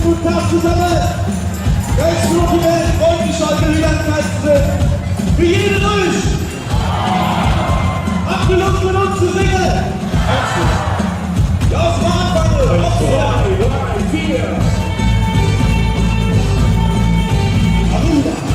guten Tag zusammen. Ganz motiviert, freundlich heute wieder ein Fest. Für jeden durch. Habt ihr Lust mit uns zu singen? Ja, aus dem Anfang. 1, 2, 3, 4. Arriba.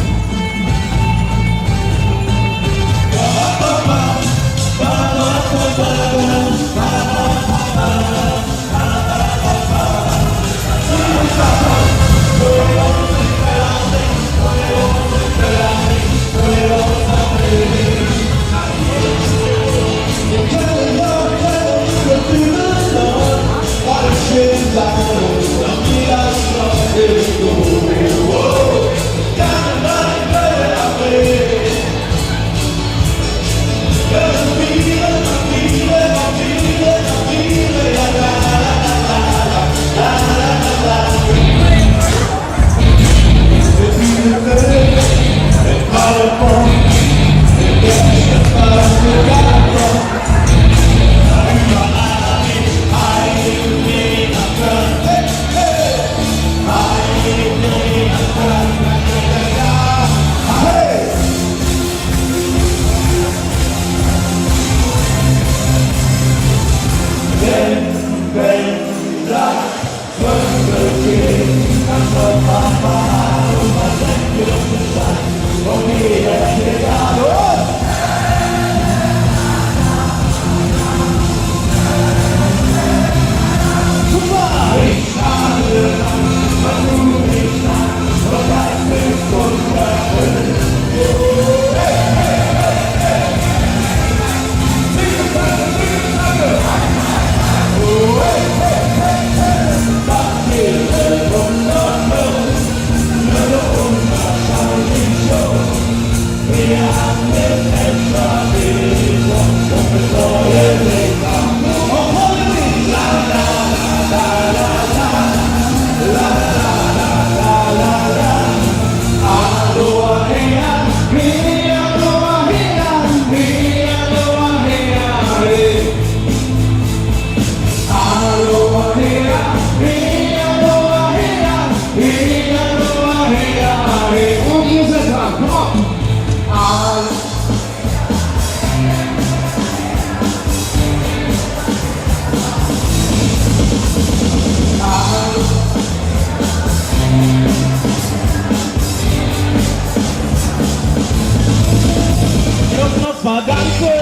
Mal danke,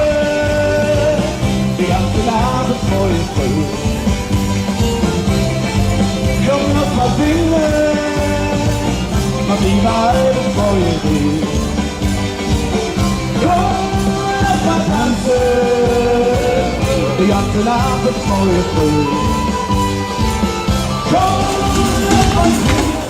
die ganze Nase voll Früh. Komm noch mal singen, mach die Wahl vor ihr geht. Komm noch mal tanzen, die ganze Nase voll Früh. Komm noch mal singen.